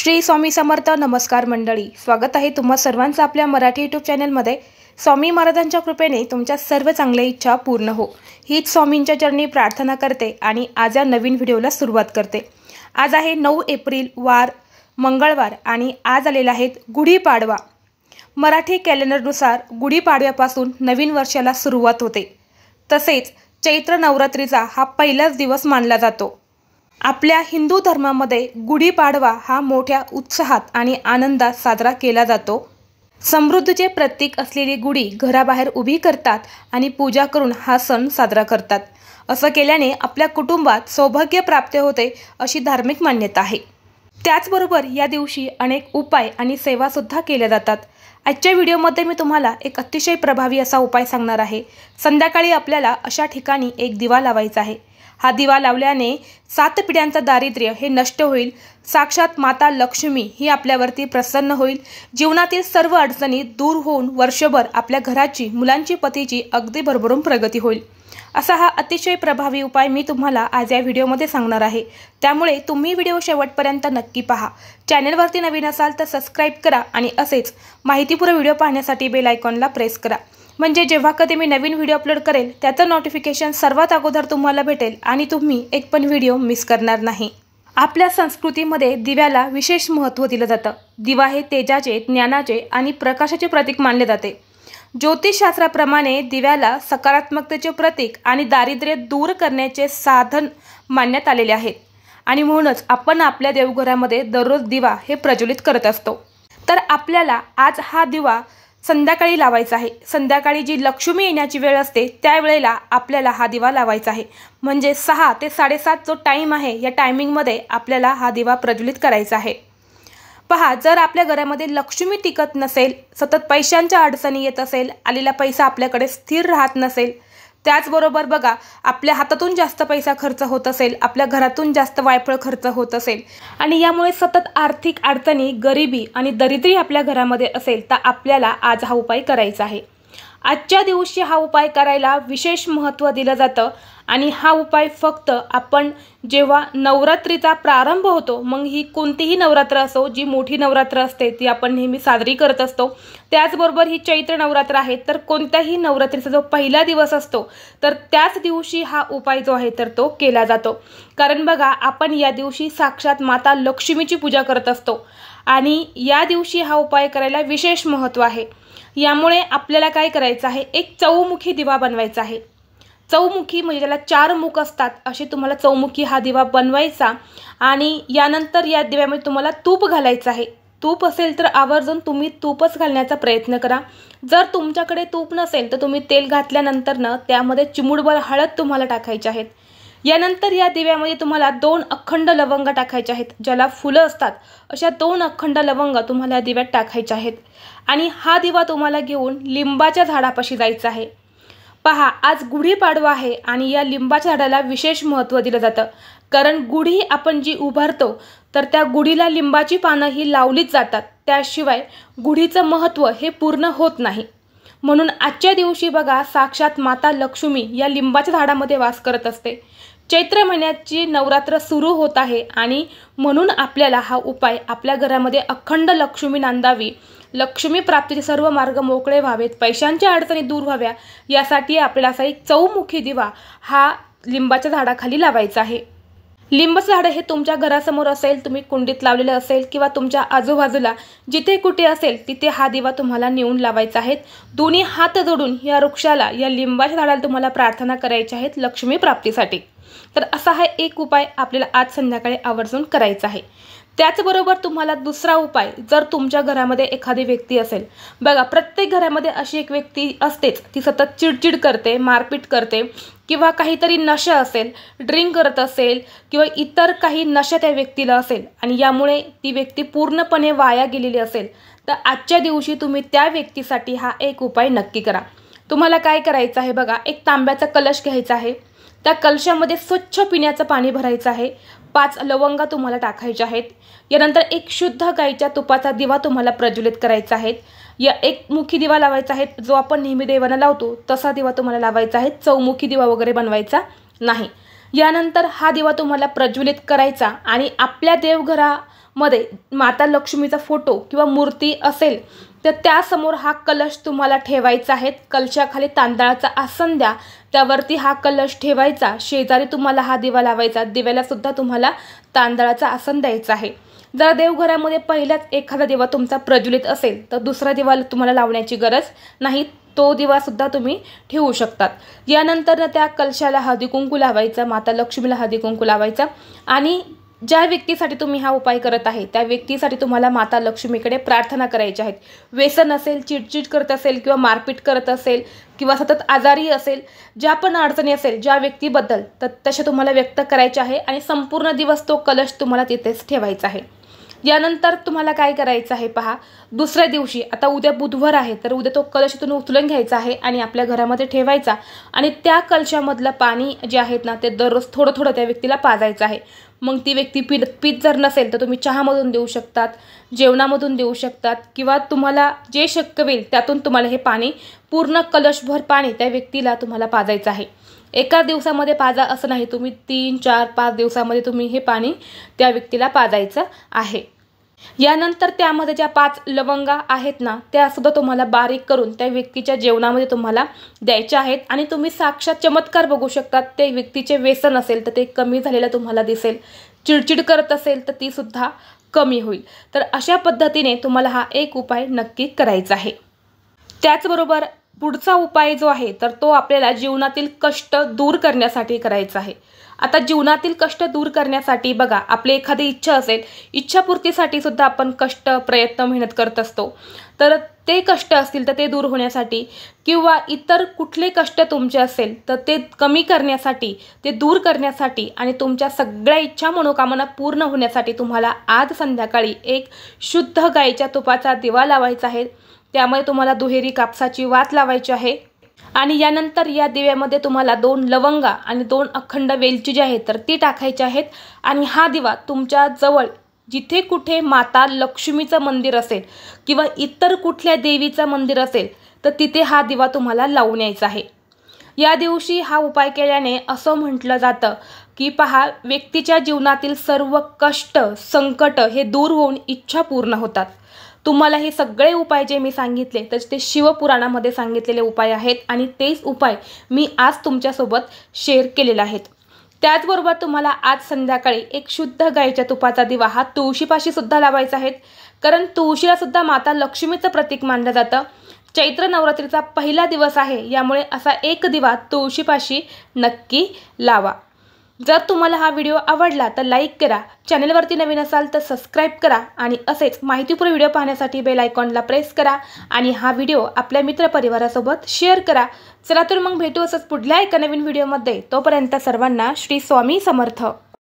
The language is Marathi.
श्री स्वामी समर्थ. नमस्कार मंडळी, स्वागत आहे तुम्हा सर्वांचं आपल्या मराठी यूट्यूब चॅनलमध्ये. स्वामी महाराजांच्या कृपेने तुमच्या सर्व चांगल्या इच्छा पूर्ण हो, हीच स्वामींच्या चरणी प्रार्थना करते आणि आज या नवीन व्हिडिओला सुरुवात करते. आज आहे 9 एप्रिल, वार मंगळवार आणि आज आलेला आहे गुढीपाडवा. मराठी कॅलेंडरनुसार गुढीपाडव्यापासून नवीन वर्षाला सुरुवात होते. तसेच चैत्र नवरात्रीचा हा पहिलाच दिवस मानला जातो. आपल्या हिंदू धर्मामध्ये गुढीपाडवा हा मोठ्या उत्साहात आणि आनंदात साजरा केला जातो. समृद्धीचे प्रतीक असलेली गुढी घराबाहेर उभी करतात आणि पूजा करून हा सण साजरा करतात. असं केल्याने आपल्या कुटुंबात सौभाग्य प्राप्त होते अशी धार्मिक मान्यता आहे. त्याचबरोबर या दिवशी अनेक उपाय आणि सेवासुद्धा केल्या जातात. आजच्या व्हिडिओमध्ये मी तुम्हाला एक अतिशय प्रभावी असा उपाय सांगणार आहे. संध्याकाळी आपल्याला अशा ठिकाणी एक दिवा लावायचा आहे. हा दिवा लावल्याने 7 पिढ्यांचं दारिद्र्य हे नष्ट होईल. साक्षात माता लक्ष्मी ही आपल्यावरती प्रसन्न होईल. जीवनातील सर्व अडचणी दूर होऊन वर्षभर आपल्या घराची, मुलांची, पतीची अगदी भरभरून प्रगती होईल. असा हा अतिशय प्रभावी उपाय मी तुम्हाला आज या व्हिडिओमध्ये सांगणार आहे. त्यामुळे तुम्ही व्हिडिओ शेवटपर्यंत नक्की पहा. चॅनलवरती नवीन असाल तर सबस्क्राईब करा आणि असेच माहितीपूर्ण व्हिडिओ पाहण्यासाठी बेल आयकॉनला प्रेस करा. म्हणजे जेव्हा कधी मी नवीन व्हिडिओ अपलोड करेल त्याचं नोटिफिकेशन सर्वात अगोदर तुम्हाला भेटेल आणि तुम्ही एक पण व्हिडिओ मिस करणार नाही. आपल्या संस्कृतीमध्ये दिव्याला विशेष महत्त्व दिलं जातं. दिवा हे तेजाचे, ज्ञानाचे आणि प्रकाशाचे प्रतीक मानले जाते. ज्योतिषशास्त्राप्रमाणे दिव्याला सकारात्मकतेचे प्रतीक आणि दारिद्र्य दूर करण्याचे साधन मानण्यात आलेले आहेत आणि म्हणूनच आपण आपल्या देवघरामध्ये दररोज दिवा हे प्रज्वलित करत असतो. तर आपल्याला आज हा दिवा संध्याकाळी लावायचा आहे. संध्याकाळी जी लक्ष्मी येण्याची वेळ असते त्यावेळेला आपल्याला हा दिवा लावायचा आहे. म्हणजे 6 ते 7:30 जो टाईम आहे या टायमिंगमध्ये आपल्याला हा दिवा प्रज्वलित करायचा आहे. पहा, जर आपल्या घरामध्ये लक्ष्मी टिकत नसेल, सतत पैशांच्या अडचणी येत असेल, आलेला पैसा आपल्याकडे स्थिर राहत नसेल, त्याचबरोबर बघा आपल्या हातातून जास्त पैसा खर्च होत असेल, आपल्या घरातून जास्त वायफळ खर्च होत असेल आणि यामुळे सतत आर्थिक अडचणी, गरिबी आणि दरिद्री आपल्या घरामध्ये असेल तर आपल्याला आज हा उपाय करायचा आहे. आजच्या दिवशी हा उपाय करायला विशेष महत्त्व दिलं जातं आणि हा उपाय फक्त आपण जेव्हा नवरात्रीचा प्रारंभ होतो, मग ही कोणतीही नवरात्र असो, जी मोठी नवरात्र असते ती आपण नेहमी साजरी करत असतो. त्याचबरोबर ही चैत्र नवरात्र आहे तर कोणत्याही नवरात्रीचा जो पहिला दिवस असतो तर त्याच दिवशी हा उपाय जो आहे तर तो केला जातो. कारण बघा, आपण या दिवशी साक्षात माता लक्ष्मीची पूजा करत असतो आणि या दिवशी हा उपाय करायला विशेष महत्त्व आहे. यामुळे आपल्याला काय करायचं आहे, एक चौमुखी दिवा बनवायचा आहे. चौमुखी म्हणजे त्याला 4 मुख असतात, असे तुम्हाला चौमुखी हा दिवा बनवायचा आणि यानंतर या दिव्यामध्ये तुम्हाला तूप घालायचं आहे. तूप असेल तर आवर्जून तुम्ही तूपच घालण्याचा प्रयत्न करा. जर तुमच्याकडे तूप नसेल तर तुम्ही तेल घातल्यानंतर त्यामध्ये चिमूटभर हळद तुम्हाला टाकायची आहेत. यानंतर या दिव्यामध्ये तुम्हाला 2 अखंड लवंग टाकायचे आहेत. ज्याला फुलं असतात अशा 2 अखंड लवंग तुम्हाला या दिव्यात टाकायचे आहेत आणि हा दिवा तुम्हाला घेऊन लिंबाच्या झाडापाशी जायचं आहे. पहा, आज गुढीपाडवा आहे आणि या लिंबाच्या झाडाला विशेष महत्त्व दिलं जातं. कारण गुढी आपण जी उभारतो तर त्या गुढीला लिंबाची पानं ही लावलीच जातात. त्याशिवाय गुढीचं महत्त्व हे पूर्ण होत नाही. म्हणून आजच्या दिवशी बघा, साक्षात माता लक्ष्मी या लिंबाच्या झाडामध्ये वास करत असते. चैत्र महिन्याची नवरात्र सुरू होत आहे आणि म्हणून आपल्याला हा उपाय आपल्या घरामध्ये अखंड लक्ष्मी नांदावी, लक्ष्मी प्राप्तीचे सर्व मार्ग मोकळे व्हावेत, पैशांच्या अडचणी दूर व्हाव्या, यासाठी आपल्याला असा एक चौमुखी दिवा हा लिंबाच्या झाडाखाली लावायचा आहे. लिंबाचं झाड हे तुमच्या घरासमोर असेल, तुम्ही कुंडीत लावलेलं असेल किंवा तुमच्या आजूबाजूला जिथे कुठे असेल तिथे हा दिवा तुम्हाला नेऊन लावायचा आहे. दोन्ही हात जोडून या वृक्षाला, या लिंबाच्या झाडाला तुम्हाला प्रार्थना करायची आहेत लक्ष्मी प्राप्तीसाठी. तर असा हा एक उपाय आपल्याला आज संध्याकाळी आवर्जून करायचा आहे. त्याचबरोबर तुम्हाला दुसरा उपाय, जर तुमच्या घरामध्ये एखादी व्यक्ती असेल, बघा प्रत्येक घरामध्ये अशी एक व्यक्ती असतेच, ती सतत चिडचिड करते, मारपीट करते किंवा काहीतरी नशा असेल, ड्रिंक करत असेल किंवा इतर काही नशा त्या व्यक्तीला असेल आणि यामुळे ती व्यक्ती पूर्णपणे वाया गेलेली असेल, तर आजच्या दिवशी तुम्ही त्या व्यक्तीसाठी हा एक उपाय नक्की करा. तुम्हाला काय करायचं आहे बघा, एक तांब्याचा कलश घ्यायचा आहे. त्या कलशामध्ये स्वच्छ पिण्याचं पाणी भरायचं आहे. 5 लवंगा तुम्हाला टाकायच्या आहेत. यानंतर एक शुद्ध गाईच्या तुपाचा दिवा तुम्हाला प्रज्वलित करायचा आहे. या एकमुखी दिवा लावायचा आहे, जो आपण नेहमी देवाला लावतो तसा दिवा तुम्हाला लावायचा आहे. चौमुखी दिवा वगैरे बनवायचा नाही. यानंतर हा दिवा तुम्हाला प्रज्वलित करायचा आणि आपल्या देवघरा मध्ये माता लक्ष्मीचा फोटो किंवा मूर्ती असेल तर त्यासमोर हा कलश तुम्हाला ठेवायचा आहे। कलशाखाली तांदळाचा आसन द्या, त्यावरती हा कलश ठेवायचा, शेजारी तुम्हाला हा दिवा लावायचा, दिव्याला सुद्धा तुम्हाला तांदळाचा आसन द्यायचा आहे। जर देवघरामध्ये पहिल्याच एखादा दिवा तुमचा प्रज्वलित असेल तर दुसरा दिवा तुम्हाला लावण्याची गरज नाही, तो दिवा सुद्धा तुम्ही ठेवू शकतात। यानंतर त्या कलशाला हळदी कुंकू लावायचा, माता लक्ष्मीला हळदी कुंकू लावायचा आणि ज्या व्यक्तीसाठी तुम्ही हा उपाय करत आहे त्या व्यक्तीसाठी तुम्हाला माता लक्ष्मीकडे प्रार्थना करायची आहे। व्यसन असेल, चिडचिड करत असेल किंवा मारपीट करत असेल किंवा सतत आजारी असेल, ज्या पण अडचणी असेल ज्या व्यक्तीबद्दल, तर तशा तुम्हाला व्यक्त करायचे आहे आणि संपूर्ण दिवस तो कलश तुम्हाला तिथेच ठेवायचा आहे। यानंतर तुम्हाला काय करायचं आहे पहा, दुसऱ्या दिवशी, आता उद्या बुधवार आहे तर उद्या तो कलश इथून उचलून घ्यायचा आहे आणि आपल्या घरामध्ये ठेवायचा आणि त्या कलशामधलं पाणी जे आहेत ना ते दररोज थोडं थोडं त्या व्यक्तीला पाजायचं आहे। मग ती व्यक्ती पीत जर नसेल तर तुम्ही चहामधून देऊ शकतात, जेवणामधून देऊ शकतात किंवा तुम्हाला जे शक्य होईल त्यातून तुम्हाला हे पाणी पूर्ण कलशभर पाणी त्या व्यक्तीला तुम्हाला पाजायचं आहे। एका दिवसामध्ये पाजा असं नाही, तुम्ही 3, 4, 5 दिवसामध्ये तुम्ही हे पाणी त्या व्यक्तीला पाजायचं आहे। यानंतर त्यामध्ये ज्या 5 लवंगा आहेत ना त्या सुद्धा तुम्हाला बारीक करून त्या व्यक्तीच्या जेवणामध्ये तुम्हाला द्यायच्या आहेत आणि तुम्ही साक्षात चमत्कार बघू शकतात। ते व्यक्तीचे व्यसन असेल तर ते कमी झालेलं तुम्हाला दिसेल, चिडचिड करत असेल तर ती सुद्धा कमी होईल। तर अशा पद्धतीने तुम्हाला हा एक उपाय नक्की करायचा आहे। त्याचबरोबर पुढचा उपाय जो आहे तर तो आपल्याला जीवनातील कष्ट दूर करण्यासाठी करायचा आहे। आता जीवनातील कष्ट दूर करण्यासाठी बघा, आपली एखादी इच्छा असेल, इच्छापूर्तीसाठी सुद्धा आपण कष्ट, प्रयत्न, मेहनत करत असतो। तर ते कष्ट असतील तर ते दूर होण्यासाठी किंवा इतर कुठले कष्ट तुमचे असेल तर ते कमी करण्यासाठी, ते दूर करण्यासाठी आणि तुमच्या सगळ्या इच्छा मनोकामना पूर्ण होण्यासाठी तुम्हाला आज संध्याकाळी एक शुद्ध गाईच्या तुपाचा दिवा लावायचा आहे। त्यामध्ये तुम्हाला दुहेरी कापसाची वात लावायची आहे आणि यानंतर या दिव्यामध्ये तुम्हाला 2 लवंगा आणि 2 अखंड वेलची जी आहे तर ती टाकायची आहेत आणि हा दिवा तुमच्या जवळ जिथे कुठे माता लक्ष्मीचं मंदिर असेल किंवा इतर कुठल्या देवीचं मंदिर असेल तर तिथे हा दिवा तुम्हाला लावून यायचा आहे। या दिवशी हा उपाय केल्याने असं म्हटलं जातं की पहा, व्यक्तीच्या जीवनातील सर्व कष्ट, संकट हे दूर होऊन इच्छा पूर्ण होतात। तुम्हाला हे सगळे उपाय जे मी सांगितले तर ते शिवपुराणामध्ये सांगितलेले उपाय आहेत आणि तेच उपाय मी आज तुमच्यासोबत शेअर केलेले आहेत। त्याचबरोबर तुम्हाला आज संध्याकाळी एक शुद्ध गाईच्या तुपाचा दिवा हा तुळशीपाशी सुद्धा लावायचा आहे, कारण तुळशीला सुद्धा माता लक्ष्मीचं प्रतीक मानलं जातं। चैत्र नवरात्रीचा पहिला दिवस आहे, यामुळे असा एक दिवा तुळशीपाशी नक्की लावा। जर तुम्हाला हा व्हिडिओ आवडला तर लाईक करा, चॅनलवरती नवीन असाल तर सबस्क्राईब करा आणि असेच माहितीपूर्ण व्हिडिओ पाहण्यासाठी बेल आयकॉनला प्रेस करा आणि हा व्हिडिओ आपल्या मित्रपरिवारासोबत शेअर करा। चला तर मग भेटू असंच पुढल्या एका नवीन व्हिडिओमध्ये। तोपर्यंत सर्वांना श्री स्वामी समर्थ।